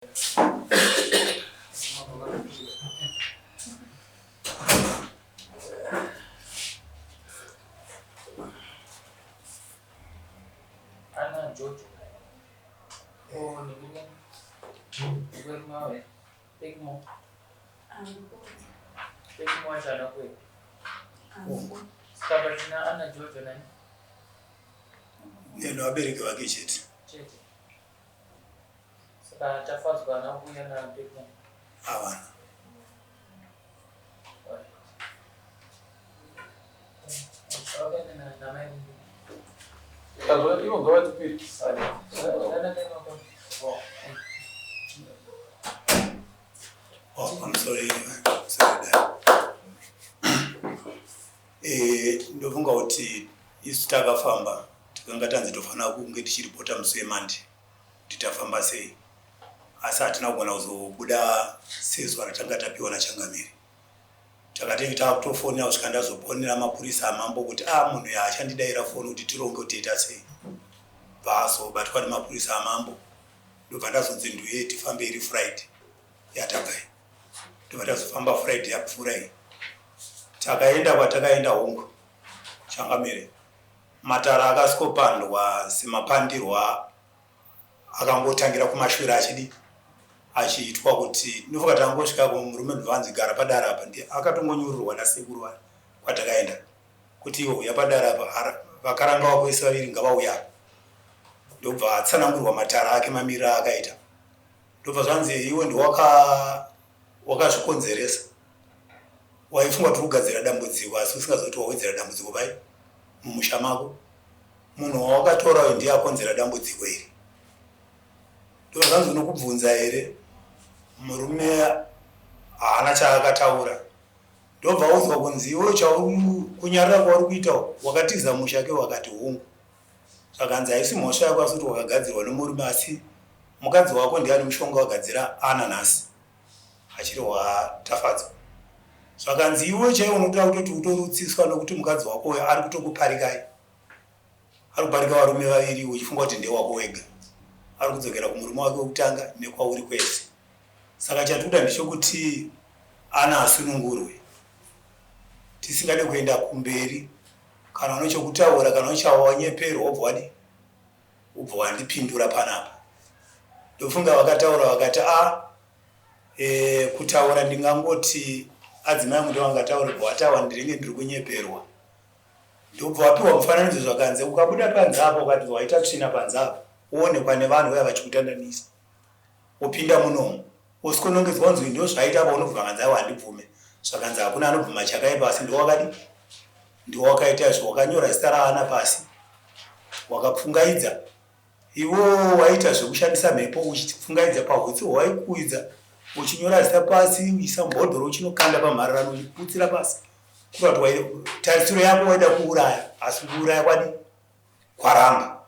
Ana George. Oh, ni gini. Bukan mau ya. Take mo. Take mo sana ko eh. Sabar na Ana George na. Neno abereke wake chete. Chete. Saka tafadzwa na kuya na take mo. Avana. Okay na mai. Agora eu gosto de pedir. Oh, I'm sorry. Sorry. Ndofunga kuti isu takafamba tikanga tanzi tofanira kunge tichiripota musi weMonday kuti tafamba sei, asi hatina kugona kuzobuda sezuva ratanga tapiwa naChangamire. Takatenge takutofonera kusvika ndazoponera mapurisa amambo kuti munhu yaachandidaira foni kuti tironge kuti tiita sei. Bvazobatwa nemapurisa amambo ndobva ndazonzi nduye tifambe iri Friday yatabvayo. Ndobva tazofamba Friday yapfuura iyi. Takaenda kwatakaenda hongu Changamire. Matara akasikopandwa semapandirwa akangotangira kumashure achiitwa kuti ndofunga tangosvika murume ndovanzi gara padara apa ndiye akatongonyorerwa nasekuru wake kwatakaenda kuti iwo uya padara apa vakaranga wako vaviri ngavauya apa. Ndobva atsanangurwa matara ake mamiriro akaita. Ndobva zvanzi iwe ndiwakazvikonzeresa. Waifunga kuti kugadzira dambudziko asi usingazoti wawedzera dambudziko pai mumusha mako. Munhu wawakatora ndiye akonzera dambudziko iri. Ndobva zvanzi unokubvunza here murume haana chaakataura. Ndobva audzwa kunzi iwe kunyarara kwauri kuita wakatiza musha ke wakati hungu. Zvakanzi haisi mhosva yako asi kuti wakagadzirwa nemurume asi mukadzi wako ndiye ane mushonga wagadzira ananasi achiri watafadzwa. Zvakanzi iwe chaiwo unotoda kutoti utorutsiswa nokuti mukadzi wako uyo ari kutokuparikai. Ari kuparika varume vaviri uchifunga kuti ndiye wako wega. Ari kudzokera kumurume wake wekutanga nekwauri kwese. Saka chatikuda ndechekuti Ana asunungurwe. Tisingade kuenda kumberi kana unechokutaura kana uchawanyeperwa ubva wandipindura panapa. Ndofunga vakataura vakati kutaura ndingangoti adzimai muti vangataurirwa watawa ndiringe ndiri kunyeperwa. Ndobva wapiwa mufananidzo zvakanzi ukabuda panze apa ukati waita tsvina panze apa uonekwa nevanhu vaya vachikutandanisa upinda munomu usikonongedzwa nzwi ndo zvaita apa unobva kanzi aiwa handibvume. Zvakanzi hakuna anobvuma chakaipa asi ndiwakaita zvawakanyora zita raana pasi wakapfungaidza. Iwo waita zvekushandisa mhepo uchipfungaidza pahutsi hwaikuidza uchinyora zita pasi uchiisa mubhodhoro uchinokanda pamhararano uchiputsira pasi. Kurati tarisiro yako waida kuuraya asi kuuraya kwaramba.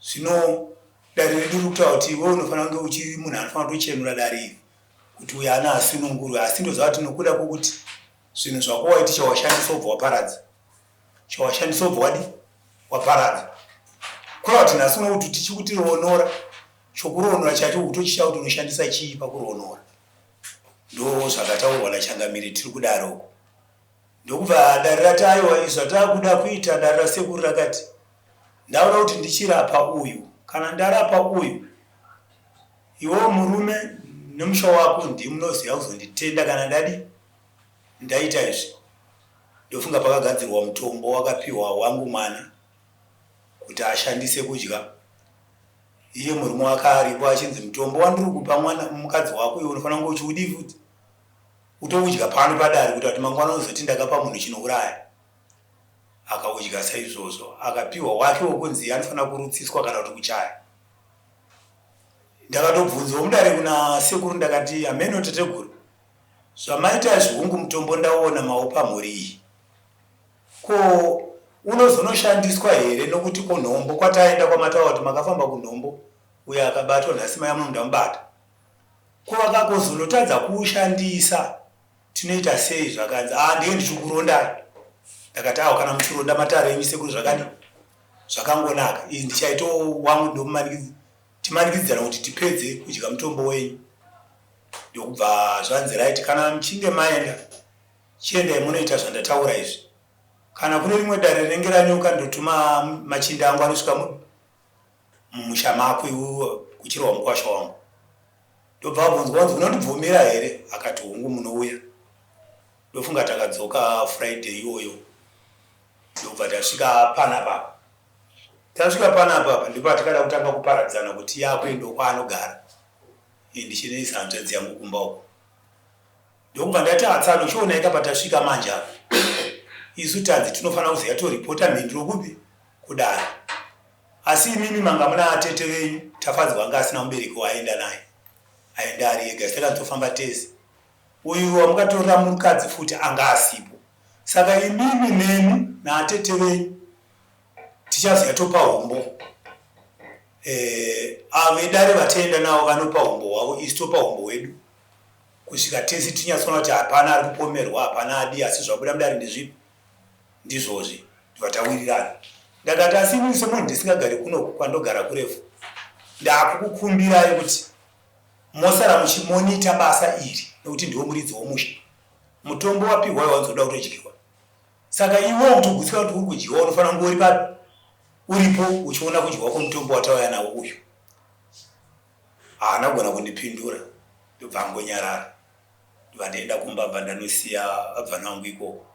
Zvino dare redu rikutaura kuti iwe unofanira kunge uchiri munhu anofanira kutochenura dare iri kuti uyo ana asunungurwe. Asi ndozva kuti nokuda kwokuti zvinhu zvako waiti chawashandisa ubva waparadza. Chawashandisa ubva waparadza. Kurava kuti nhasi unokuti tichikutironora chokuronora chacho kutochicha kuti unoshandisa chii pakuronora. Ndo zvakataurwa naChangamire tiri kudaroko. Ndokubva dare rataiwa zvatakuda kuita dare rasekuru rakati ndauda kuti ndichirapa uyu kana ndarapa uyu iwe murume nemusha wako ndimunoziva kuzonditenda kana ndaita izvi. Ndofunga pakagadzirwa mutombo wakapiwa wangu mwana kuti ashandise kudya. Iye murume wake aripo achinzi mutombo wandiri kupa mukadzi wako iwe unofanira kunge uchiudi futi utokudya pano padare kuti ati mangwana uzoti ndakapa munhu chinouraya. Akaudya saizvozvo akapiwa wake wokunzi anofanira kurutsiswa kana kuti kuchaya. Ndakatobvunzwa mudare kuna sekuru ndakati ameno tateguru zvamaita zvihungu mutombo ndaona maupa mhuri iyi ko unozonoshandiswa here nokuti kunhombo kwataenda kwamataura kuti makafamba kunhombo uyo akabatwa nhasi mai amunhu ndamubata ko vakakozonotadza kuushandisa tinoita sei. Zvakanzi ndiye ndichikurondai. Ndakati kana muchironda matare enyu sekuru zvakangonaka. Izi ndichaito wangu ndomumanikidzi timanikidzana kuti tipedze kudya mutombo wenyu. Ndokubva zvanzi right, kana muchinge maenda chiendai munoita zvandataura izvi. Kana kune rimwe dare rinenge ranyuka ndotuma machinda angu anosvika mumusha mako iwe kuchirwa mukwasha wangu. Ndobva abvunzwa kuti unondibvumira here? Akati hongu munouya. Ndofunga takadzoka Friday iyoyo. Ndobva tasvika panapa. Tasvika panapa ndipo tikada kutanga kuparadzana kuti yakwendo kwaanogara. Ndichine izanzvedzi yangu kumba uko. Ndokubva ndati atsano chionaika patasvika manje apa. Isu tanzi tinofanira kuziya toripota mhinduro kupi kudara. Asi imimi manga muna atete venyu tafadzwa anga asina mubereki waenda naye. Aenda ari ega takatofamba tese. Uyu wamukatora mukadzi futi anga asipo. Saka imimi nemi na atete venyu tichaziya topa hombo. Ave dare vatenda navo vanopa hombo wavo, isi topa hombo wedu. Kusvika tese tinyatsona kuti hapana ari kupomerwa, hapana adi, asi zvabuda mudare ndezvipi? Ndizvozvi vatawirira. Ndakati asi ini semunhu ndisingagari kuno kwandogara kurefu, ndakukukumbirai kuti mosara muchimonita basa iri nekuti ndiwo muridzi womusha. Mutombo wapihwa wanzoda kutodyiwa. Saka iwe utogutsuka kuti uri kudyiwa unofanira kunge uri papi? Uripo uchiona kudyiwa kwomutombo watauya nawo uyu. Haana kundipindura. Ndobva ngonyarara. Ndobva ndaenda kumba, bva ndanosiya abvana vangu ikoko.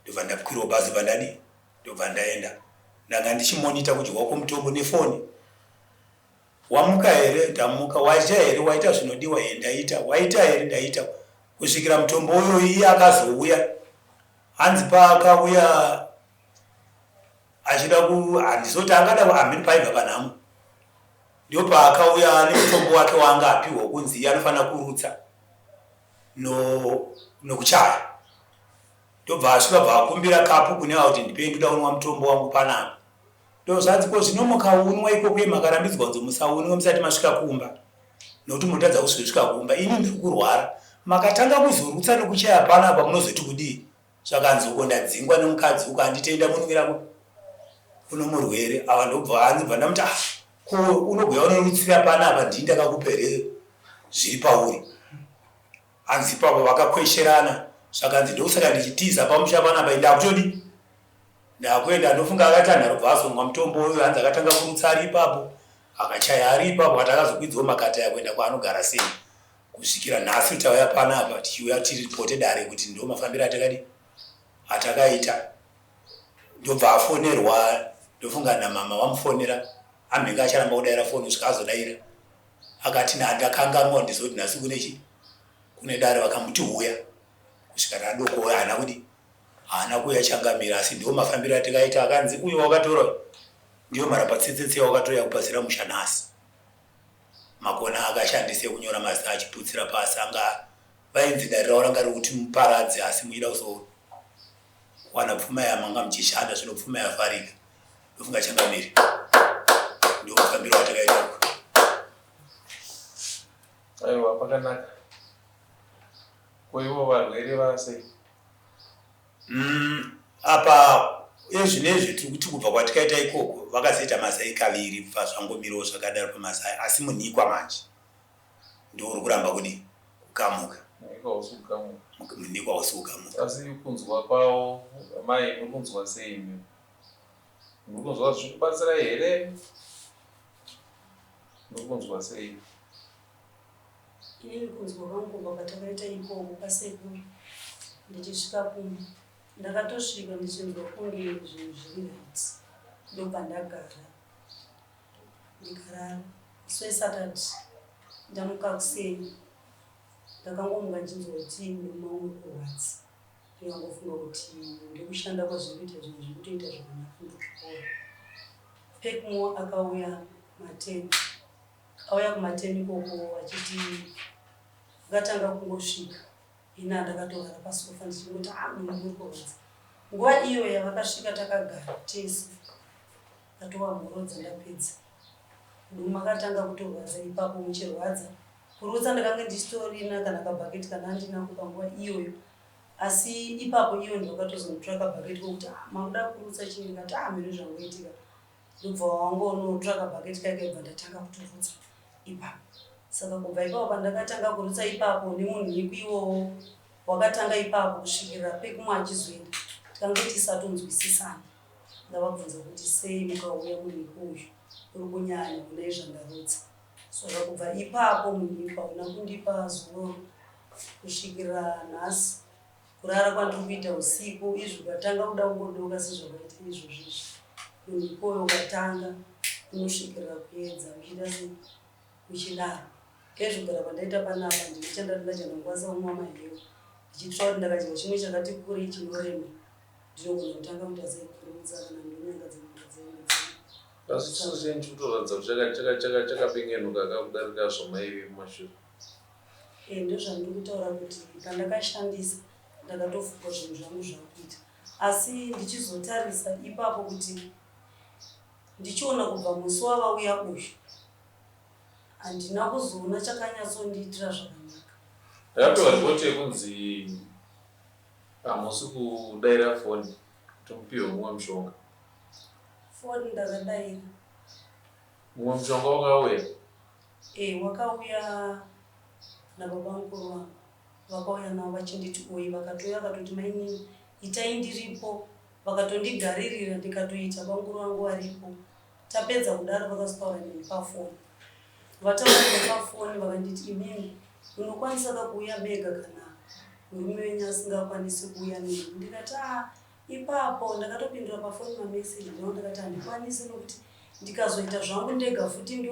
Ndobva ndakwirawo bhazi pandadi. Ndobva ndaenda. Ndanga ndichimonita kudyiwa kwomutombo nefoni. Wamuka here? Ndamuka. Waita here? Waita zvinodiwa here? Ndaita. Waita here? Ndaita. Kusvikira mutombo uyo iye akazouya. Hanzi paakauya achida handizoti angada kuhambiri paibva panhamo. Ndio paakauya nemutombo wake waanga apiwa kunzi iye anofanira kurutsa nokuchaya. Ndobva asvika bva akumbira kapu kune avo kuti ndipei ndoda kunwa mutombo wangu panapa. Ndozvanzi ko zvino mukaunwa ikoko makarambidzwa kunzi musaunwa musati masvika kumba. Nokuti munotadza kusvika kumba. Ini ndiri kurwara. Makatanga kuzorutsa nokuchaya panapa munozoti kudii? Zvakanzi uko ndadzingwa nomukadzi uko handitenda munwira kuno murwere. Ava ndobva hanzi bva ndamuti ko unobhuya unorutsira panapa ndini ndakakuperera zviri pauri. Hanzi ipapo vakakwesherana. Zvakanzi ndokusaka ndichitiza pamusha panapa ndakutodi. Ndakuenda ndofunga akati anharobva azomwa mutombo uyu, hanzi akatanga kurutsa ari ipapo. Akachaya ari ipapo, atakazokwidzwa makata yakuenda kwaanogara sei. Kusvikira nhasi tauya panapa tichiuya tiripote dare kuti ndo mafambiro atakaita. Ndobva afonerwa. Ndofunga namama wamufonera. Amenga acharamba kudaira foni kusvika azodaira. Akati ndakanganwa ndizoti nhasi kune dare vakamuti uya. Kusvika radoko haana kuti haana kuuya changamira, asi ndiwo mafambiro atakaita. Akanzi uyu wakatora ndiyo marapatsetsetse wakatora kupazira musha nhasi. Makona akashandise kunyora mazita achiputsira pasi. Anga vainzi dare ravo ranga rikuti muparadze, asi muchida kuzowana pfuma yamanga muchishanda, zvino pfuma yavharika. Ndofunga changamiri. Ndiwo mafambiro atakaita. Aiwa, pakanaka. Koivo varwere vasei? Apa ezvinezvi tiri kuti kubva kwatikaita ikoko vakazoita mazai kaviri kubva zvangomirawo zvakadaro pamazai, asi munikwa manje ndio uri kuramba kudi kukamuka. Munikwa usi kukamuka. Asi kunzwa kwawo mai mukunzwa sei imi? Mukunzwa zvikubatsira here? Mukunzwa sei? Ini kunzwa kwangu kubva kwatakaita ikoko kwasekuru ndichisvika kumba. Ndakatosvika ndichinzwa kunge zvinhu zviri right. Ndobva ndagara. Ndikarara. Saturday ndamuka kuseni. Ndakangomuka ndichinzwa kuti murume wangu kurwadza. Ndikangofunga kuti ndikushanda kwazvirikuita zvinhu zvirikutoita zvakanaka ndikupora. Pekmo akauya mateni. Auya kumateni ikoko achiti akatanga kungosvika. Ina ndakatogara pasofa ndichingoti muri kurwadza. Nguva iyo yavakasvika takagara tese. Ndatowa mhorodza ndapedza. Murume akatanga kutorwadza ipapo muchirwadza. Kurutsa ndakanga ndichitorina kana kabhaketi kana handinako panguva iyoyo. Asi ipapo iyo ndakatozomutora kabhaketi kokuti makuda kurutsa chini ndikati mhino zvangoitika. ndobva wangonotsvaka bhaketi kake bva ndatanga kutorutsa ipapo. Saka kubva ipapo pandakatanga kurutsa ipapo nemunhu iwowo wakatanga ipapo kusvikira pekumwe achizoenda tikange tisatonzwisisana. Ndavabvunza kuti sei mukauya munhu uyu uri kunyanya kudai zvandarutsa. Saka kubva ipapo munhu hauna kundipa zuva kusvikira nhasi. Kurara kwandiri kuita usiku izvi ukatanga kuda kungodoka sezvakaita izvozvizvi. Munhu ikweyo ukatanga unosvikira kuedza uchiita sei uchidaro. Kezvigara pandaita panapa ndichandakwanisa kumwa mahewu ndichitsva kuti ndakadya chimwe chakati kurei chinorema ndinogona kutanga kuita sekurutsa kana ndonyanga dzemudza. Asi chinhu chenyu kutoratidza kuti chakapengenuka kakudarika zvamaive mumashure. Ndozvandiri kutaura kuti pandakashandisa ndakatofuka zvinhu zvangu zvakuita. Asi ndichizotarisa ipapo kuti ndichiona kubva musi wavauya uyu handina kuzoona chakanyatsondiitira zvakanaka. Ndakapiwa ripoti yekunzi hamusi kudaira foni kuti mupiwe mumwe mushonga. Foni ndakadaira. Mumwe mushonga wakauya? Wakauya nababa mukuru wangu. Vakauya navo vachinditi oyi vakatouya vakatoti mainini itai ndiripo. Vakatondigaririra ndikatoita banguru vangu varipo. Tapedza kudaro vakazotaura neni pafoni. Vataura neni pafoni vakanditi imini unokwanisa kuuya mega kana murume wenyu asingakwanisi kuuya neni. Ndikati ipapo ndakatopindura pafoni mameseji nao ndakati handikwanisi nokuti ndikazoita zvangu ndega futi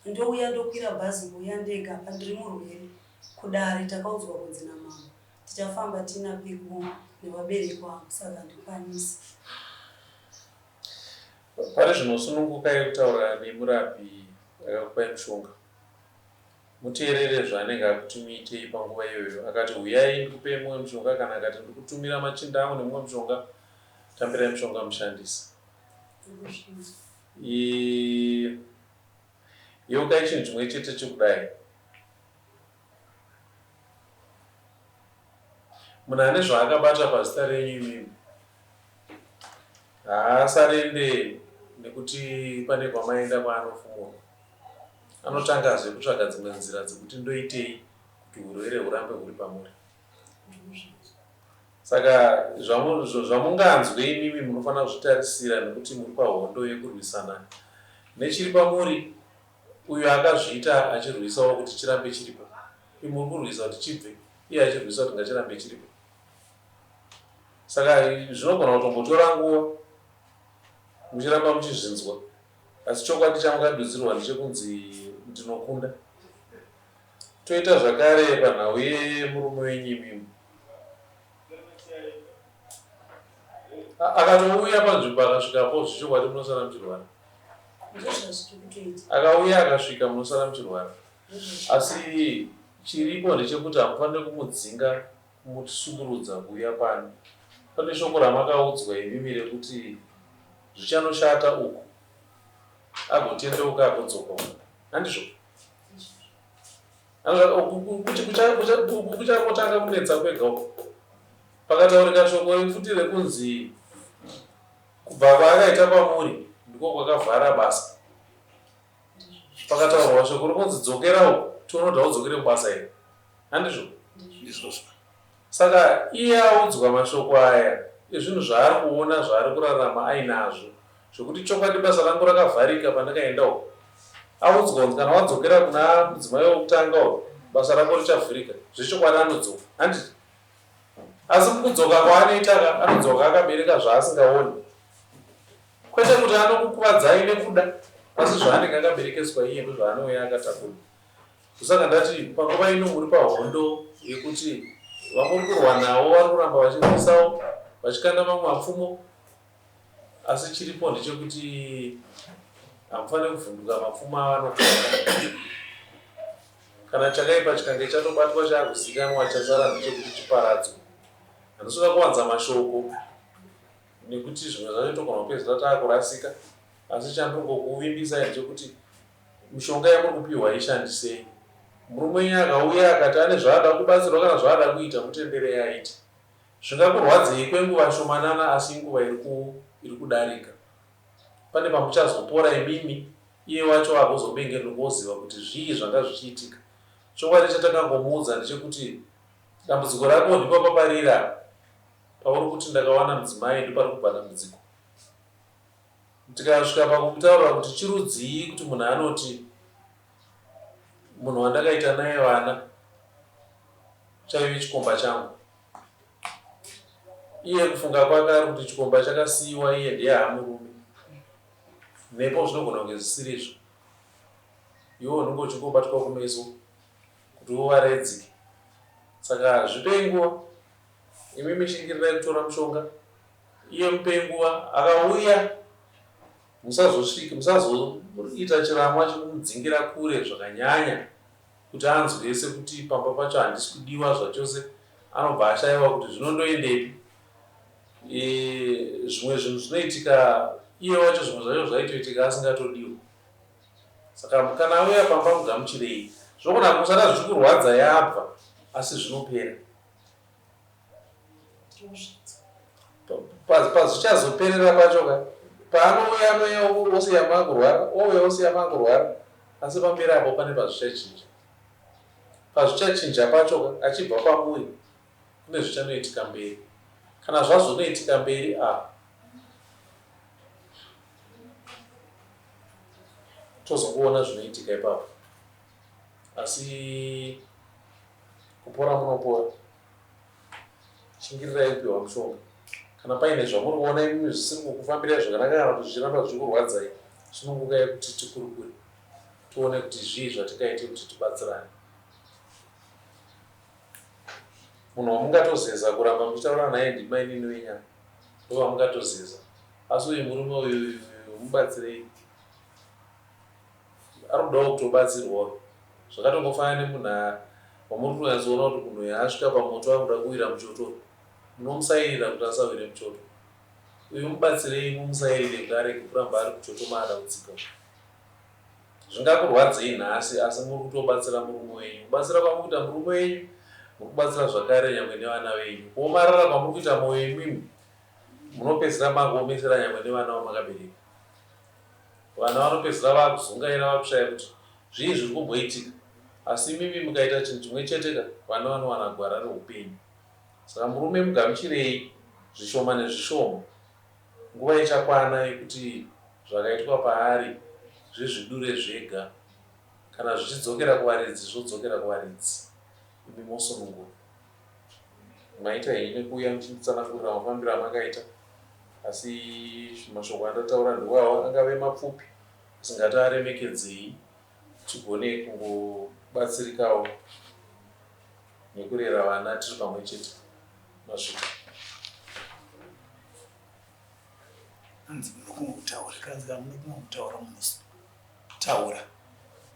ndouya ndokwira bhazi kuuya ndega pandiri murwere. Kudare takaudzwa kunzi namama tichafamba tina piko nevabereki vangu saka handikwanisi. Pane zvinosununguka yekutaura nemurapi akakupai mushonga. Muteerere zvaanenge akuti muitei panguva iyoyo. Akati uyai ndikupe mumwe mushonga kana akati ndikutumira machinda angu nemumwe mushonga tambirai mushonga mushandisa. Yeukai chinhu chimwe chete chekudai. Munhu ane zvaakabata pazita renyu imimi haasarende nekuti pane kwamaenda kwaanofumura. Anotangazve kutsvaga dzimwe nzira dzekuti ndoitei kuti urwere hurambe huri pamuri. Saka zvamunganzwe imimi munofanira kuzvitarisira nekuti muri pahondo yekurwisana nechiri pamuri. Uyo akazviita achirwisawo kuti chirambe chiripo. Muri kurwisa kuti chibve, iye achirwisa kuti ngachirambe chiripo. Saka zvinogona kutombotora nguva muchiramba muchizvinzwa. Asi chokwadi chamungadudzirwa ndechekunzi ndinokunda. Toita zvakare panhau yemurume wenyu imimi. Akatouya panzvimbo akasvikapo zvichokwadi munosara muchirwara. Akauya akasvika munosara muchirwara. Asi chiripo ndechekuti hamufaniri kumudzinga kumusunurudza kuuya pano. Pane shoko ramakaudzwa imimi rekuti zvichanoshata uku agotendeuka agodzoka. Handizvo? Kuchangotanga kunetsa kwega uko. Pakataurika shoko refuti rekunzi kubva kwaakaita pamuri ndiko kwakavhara basa. Pakataurwa shoko rekunzi dzokera uko tinoda udzokere kubasa iri. Handizvo? Saka iye audzwa mashoko aya ezvinhu zvaari kuona zvaari kurarama ainazvo zvokuti chokwadi basa rangu rakavharika pandakaenda uko. Audzwa kuti kana wadzokera kuna mudzimai wokutanga uko basa rako richavhurika. Zvechokwadi anodzoka. Handizvo? Asi mukudzoka kwaanoita anodzoka akabereka zvaasingaoni. Kwete kuti anokukuvadzai nekuda asi zvaanenge akaberekeswa iye ndozvaanouya akatakura. Saka ndati panguva ino muri pahondo yekuti vamuri kurwa navo vari kuramba vachirwisawo vachikanda mamwe mapfumo. Asi chiripo ndechekuti hamufaniri kuvhunduka mapfumo avanokanda. Kana chakaipa chikange chatobatwa chaakuzikanwa chasara ndechekuti chiparadzwe. Handiswera kuwanza mashoko nekuti zvimwe zvacho togona kupedzisira taakurasika. Asi chandingokuvimbisai ndechekuti mishonga yamuri kupiwa ishandisei. Murume wenyu akauya akati ane zvaada kubatsirwa kana zvaada kuita mutenderei aite. Zvingakurwadzei kwenguva shomanana asi nguva iri kudarika. pane pamuchazopora imimi iye wacho agozobengenukoziva kuti zvii zvanga zvichiitika. Chokwadi chatakangomuudza ndechekuti dambudziko rako ndipo paparira pauri kuti ndakawana mudzimai ndipo pari kubva dambudziko. Tikasvika pakumutaurira kuti chirudzii kuti munhu anoti munhu wandakaita naye vana chaive chikomba changu, iye kufunga kwake ari kuti chikomba chakasiyiwa iye ndiye haamurume. Nepo zvinogona kunge zvisiri izvo, iwe unenge uchingobatwa kumeso kuti uvaredzike. Saka zvipe nguva, imi mishingirirai kutora mushonga. Iye mupe nguva, akauya musazoita chiramwa chinomudzingira kure zvakanyanya kuti anzwese kuti pamba pacho handisi kudiwa zvachose, anobva ashayiwa kuti zvinondoendepi. Zvimwe zvinhu zvinoitika iye wacho, zvimwe zvacho zvaitoitika asingatodiwa. Saka kana auya pamba mugamuchirei. Zvinogona kusara zvichikurwadza yabva asi zvinopera. Pazvichazoperera pacho paanouya anoya osiyama akurwara, ouya osiyama akurwara, asi pamberi apo pane pazvichachinja. Pazvichachinja pacho achibva pamuri kune zvichanoitika mberi. Kana zvazonoitika mberi tozongoona zvinoitika ipapo. Asi kupora munopora, shingirirai kupiwa mushonga. Kana paine zvamuri kuona imimi zvisiri kukufambirai zvakanaka kana kuti zvichiramba zvichikurwadzai, zvinongogai kuti tikurukure tione kuti zvii zvatikaite kuti tibatsirane. Munhu wamungatozeza kuramba muchitaura naye ndima inini wenyama ndo wamungatozeza, asi uyu murume uyu mubatsirei. Ari kudawo kutobatsirwawo. Zvakatongofanana nemunhu wamuri kunyazoona kuti munhu asvika pamoto akuda kuwira muchoto, munomusairira kuti asawire muchoto. Uyu mubatsirei, mumusairire kuti arege kuramba ari kuchoto maada kudzika. Zvingakurwadzei nhasi asi muri kutobatsira murume wenyu. Kubatsira kwamuri kuita murume wenyu muri kubatsira zvakare nyangwe nevana venyu. Kuomarara kwamuri kuita mwoyo imimi munopedzisira mangoomesera nyangwe nevana vamakabereka. Vana vanopedzisira vakuzungaira vakushaya kuti zvii zviri kumboitika, asi imimi mukaita chinhu chimwe cheteka vana vanowana gwara reupenyu. Saka murume mugamuchirei zvishoma nezvishoma. Nguva ichakwana yekuti zvakaitwa paari zvezvidure zvega, kana zvichidzokera kuvaridzi zvodzokera kuvaridzi. Imi mosunungura. Maita hei nekuuya muchinditsanangurira mafambiro amakaita, asi mashoko andataura ndiwawo angave mapfupi, asingati aremekedzei, tigone kungobatsirikawo nekurera vana tiri pamwe chete. Masvika hanzi munokungutaura kanzika munokungutaura munotaura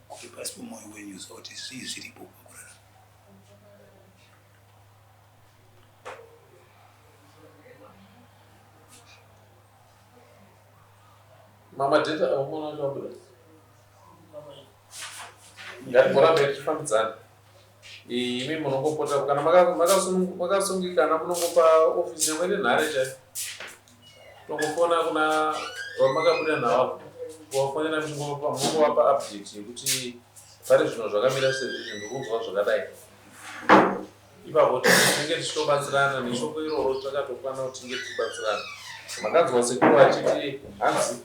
kuri pasi pemwoyo wenyu kuti zvii zviripo pakurarama. mama dheta aumona chabuda ngatiborambe tichifambidzana. Imi munongopota kana makasungikana munongopa ofisi yamwe nenhare chaiyo, tongofona kuna vamakabuda navo kuvafonera munongovapa update yekuti pari zvinhu zvakamira sezvizvi ndikubva zvakadai. Ipapo tinenge tichitobatsirana neshoko iroro takatokwana kuti tinge tichibatsirana. Makanzwa sekuru achiti hanzi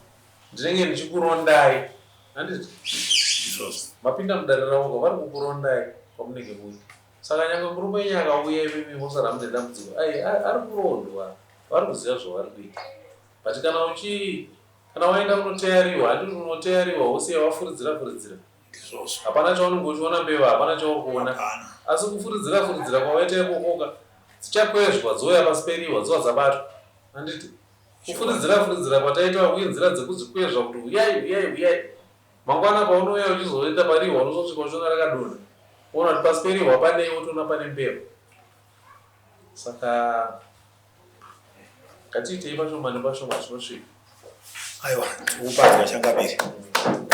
ndinenge ndichikurondai, handiti mapinda mudare ravo vari kukurondai kwamunenge muri. Saka nyangwe murume wenyu akauya imimi mosara mune dambudziko, ari kurondwa, vari kuziva zvavari kuita. But kana waenda kunoteyariwa, handiti unoteyariwa wosiya wafuridzira hapana chaunenge uchiona mbeva, hapana chauri kuona. Asi kufuridzira kwawaita ikokoka dzichakwezvwa dzouya pasiperiwa dzova dzabatwa. Handiti kufuridzira kwataita uye nzira dzekuzvikwezva kuti uyai mangwana paunouya uchizoita pariwa unozosvika uchiona rakadonha, ona kuti pasiperiwa panei wotoona pane mbeva. Saka ngatiitei pashoma nepashoma zvinosvika. Aiwa, upadza changapiri.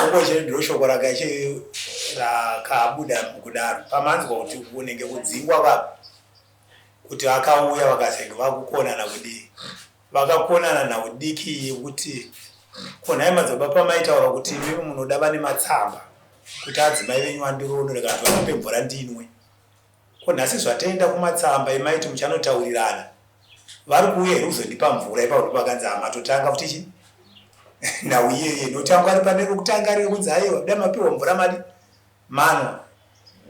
Ongoche ndiro shoko rakabuda kudaro. Pamanzwa kuti unenge kudzingwa kwako. Kuti akauya vakasenge vakukonana kudii. Vakakonana naudiki yekuti Konhai madzibaba maitaura kuti imimi munoda vane matsamba kuti adzimai venyu vandironere kana kuti vanope mvura ndinwe. Konhasi zvataenda kumatsamba emaiti muchanotaurirana vari kuuya here kuzondipa mvura ipapo pakanzi amatotanga futi chii nhau iyeye notanga ari pane rokutanga rekunzi aiwa da mapiwa mvura madi manwa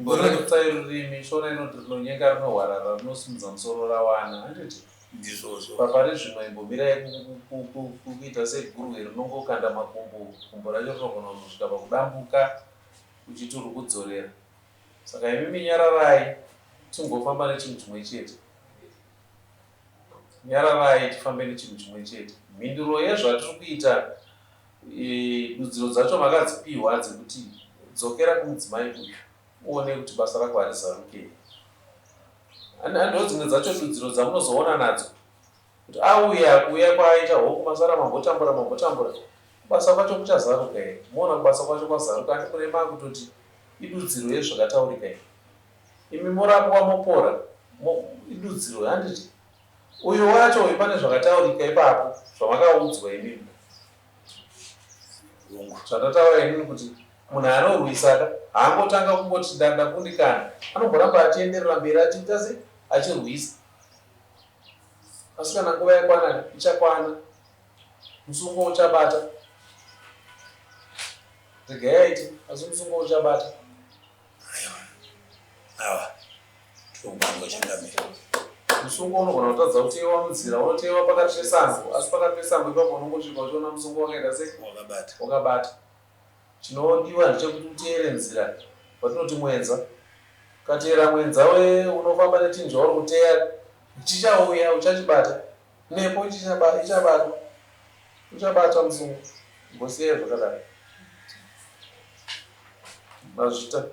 Ngokutsai rurimi shona inoti rinonyenga rinohwarara rinosimudza musoro rawana handiti ndizvozvo papari zvino imbomirai kuita segurwe rinongokanda makumbo racho rinogona kuzosvika pakudambuka uchiti uri kudzorera. Saka imimi nyararai tingofamba nechinhu chimwe chete, nyararai tifambe nechinhu chimwe chete. Mhinduro yezvatiri kuita dudziro dzacho makadzipiwa dzekuti dzokera kumudzimai uyu uone kuti basa rako harizarukei. Ndo dzimwe dzacho dudziro dzamunozoona nadzo kuti kuuya kwaaita hoku masara mambotambura kubasa kwacho kuchazaruka here. Muona kubasa kwacho kwazaruka andi kurema kutoti idudziro yezvakataurika here. Imi morapwa mopora idudziro handiti uyo wacho uyu pane zvakataurika ipapo zvamakaudzwa imimi. Zvandataura inini kuti munhu anorwisaka haangotanga kungoti ndakundikana, anomboramba achienderera mberi achiita se achirwisa. Asi kana nguva yakwana ichakwana, musungo uchabata. Regai aiti, asi musungo uchabata. awa tokubango chandamira Musungo unogona kutadza kutewa munzira, unotewa pakati pesango, asi pakati pesango ipapo unongosvika uchiona musungo wakaita sei wakabata. Chinodiwa ndechekuti uteere nzira patinoti mwenza. Ukateera mwenza unofamba nechinhu chauri kuteera chichauya uchachibata, nepo uchabata musungo. Mbosiyai zvakadaro. Mazvita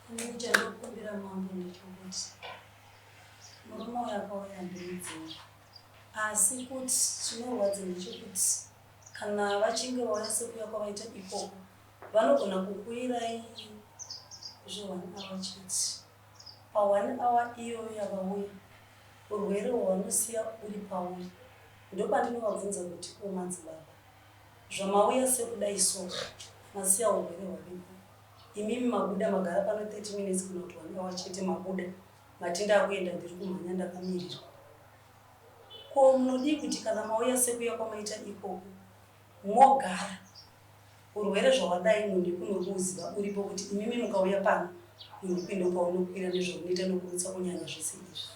Ndinokumbira mambo ndechekuti murume uyu akauya ndiridzina, asi kuti chinorwadza ndechekuti kana vachinge vauya sekuya kwavaita ikoko vanogona kukuirai zve1 hour chete. Pa1 hour iyoyo yavauya urwere hwavanosiya uri pauri. Ndopandinovabvunza kuti madzibaba zvamauya sekudai so masiya urwere hwaripo. Imimi mabuda magara pano 30 minutes kana kuti 1 hour chete mabuda matinda akuenda ndiri kumhanya ndakamirirwa. Ko munodii kuti kana mauya sekuya kwamaita ikoko mogara urwere zvawadayi munhu kunoruziva uripo kuti imimi mukauya pano munhu kuenda paunokwira nezvaunoita nokurutsa kunyanya zvese izvi.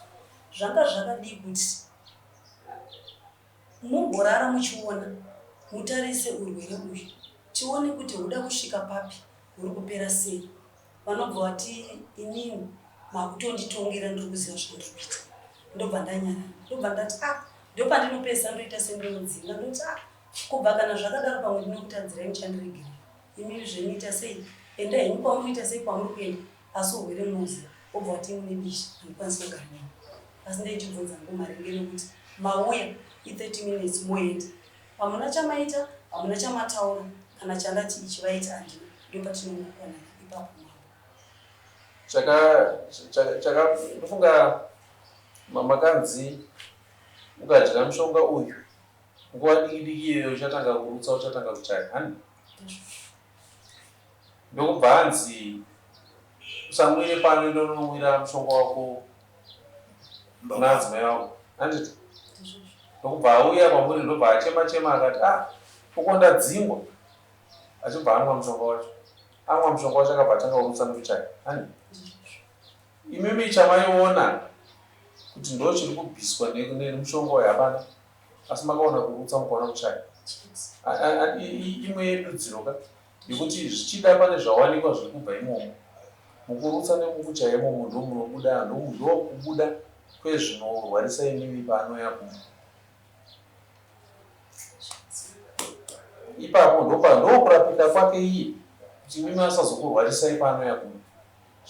Zvanga zvakadii kuti mugorara muchiona mutarise urwere uyu tione kuti huda kusvika papi uri kupera sei. Vanobva vati inini makutonditongera ndiri kuziva zvandiri kuita. Ndobva ndanyara ndobva ndati ndopandinopesa ndoita sendinodzinga ndoti kubva kana zvakadaro pamwe ndinokutanzirai muchandiregera imimi zvenoita sei enda henyu kwamunoita sei kwamuri kuenda asi urwere munoziva obva vati mune bisha handikwanisi kugara nemi. Asi ndaichibvunza ngomaringe nekuti mauya i30 minutes moenda hamuna chamaita hamuna chamataura kana chandati ichivaita handina. Ndopatinongokwana ipapo ndofunga makanzi ukadya mushonga uyu nguva diki iyoyo uchatanga kurutsa uchatanga kuchaya hani. Ndokubva hanzi usamwire pano indonomwira mushonga wako madzimai wako handiti. Ndokubva auya kwamuri ndobva achema akati ukonda dzingwa achibva anwa mushonga wacho akabva atanga kurutsa nekuchaya hani. Imimi chamaiona kuti ndo chiri kubviswa nemushonga wayo hapana, asi makaona kurutsa mukaona kuchaya. Imwe yedudziroka yekuti zvichida pane zvawanikwa zviri kubva imomo mukurutsa nemukuchaya imomo ndo munobuda ndokubuda kwezvinorwarisa imimi paanoya kumwe. Ipapo ndokurapika kwake iye kuti imimi asazokurwarisai paanoya kumwe.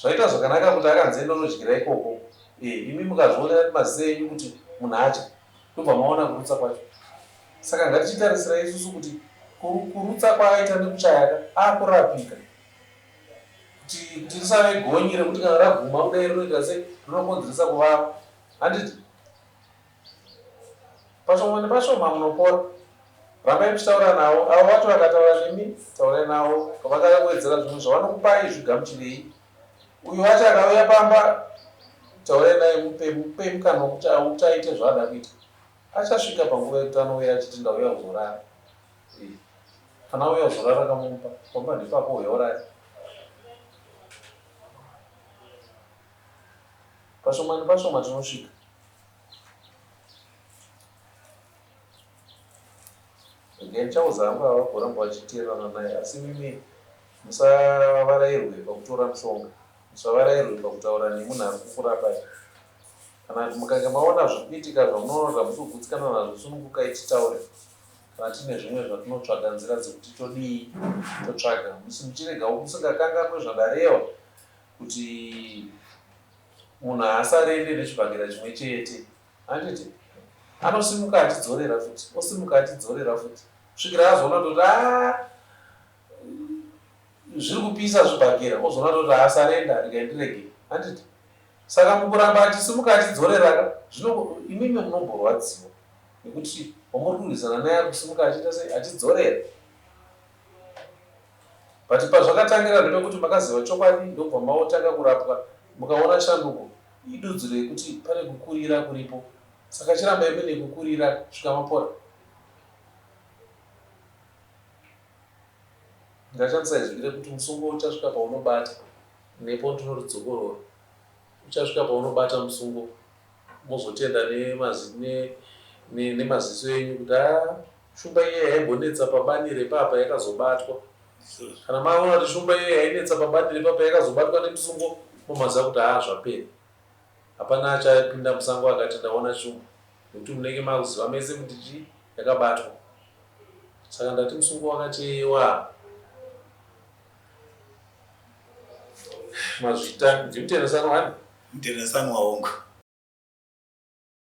Zvaita zvakanaka kuti akanzi ndonodyira ikoko imi mukazviona mazita enyu kuti munhu acha ndobva maona kurutsa kwacho. Saka ngatichitarisira isusu kuti kurutsa kwaaita nekuchaya akurapika kuti risave gonyi rekuti kana raguma kudai rinoita sei rinokonzeresa kuvava handiti. Pashoma nepashoma munopora ramai muchitaura navo avo vacho vakataura nemi taurai navo vakawedzera zvimwe zvavanokupai zvigamuchirei uyu wacho akauya pamba taurai naye mupe mukana wekuti aite zvaada kuita achasvika panguva yekuti anouya achiti ndauya kuzorara kana uya kuzorara kamupa pamba ndipako uyorari pashoma nepashoma tinosvika ndichauzangu ava kuramba vachiteerana naye asi mimi musavarayirwe pakutora mushonga musavarayirwe pakutaura nemunhu ari kukurapai kana mukange maona zvipitika zvamunoona zvamusogutsikana nazvo sunungukai titaure kana tine zvimwe zvatinotsvaga nzira dzekuti todii totsvaga muchiregawo musingakanganwe zvandareva kuti munhu asarende nechibhagera chimwe chete handiti anosimuka achidzorera futi osimuka achidzorera futi kusvikira azoona toti zviri kupisa zvibhagera ozoona toti asarenda rikaendirege handiti saka mukuramba achisimuka achidzorera zvino imimi munomborwadziwa nekuti wamuri kurwisana naye ari kusimuka achiita sei achidzorera but pazvakatangira ndepekuti makaziva chokwadi ndobva maotanga kurapwa mukaona shanduko idudziro yekuti pane kukurira kuripo saka chiramba ime nekukurira kusvika mapora ndingashandisa izvire kuti musungo uchasvika paunobata nepo ndinoridzokorora uchasvika paunobata musungo mozotenda nemaziso enyu kuti shumba iye yaimbonetsa pabani repapa yakazobatwa kana maona kuti shumba iye yainetsa pabani repapa yakazobatwa nemusungo momaziva kuti zvapera hapana achapinda musango akati ndaona shumba nekuti munenge makuziva mese kuti chii yakabatwa saka ndati musungo wakatewa mazvita ndimutendesano wani mutendesano waongo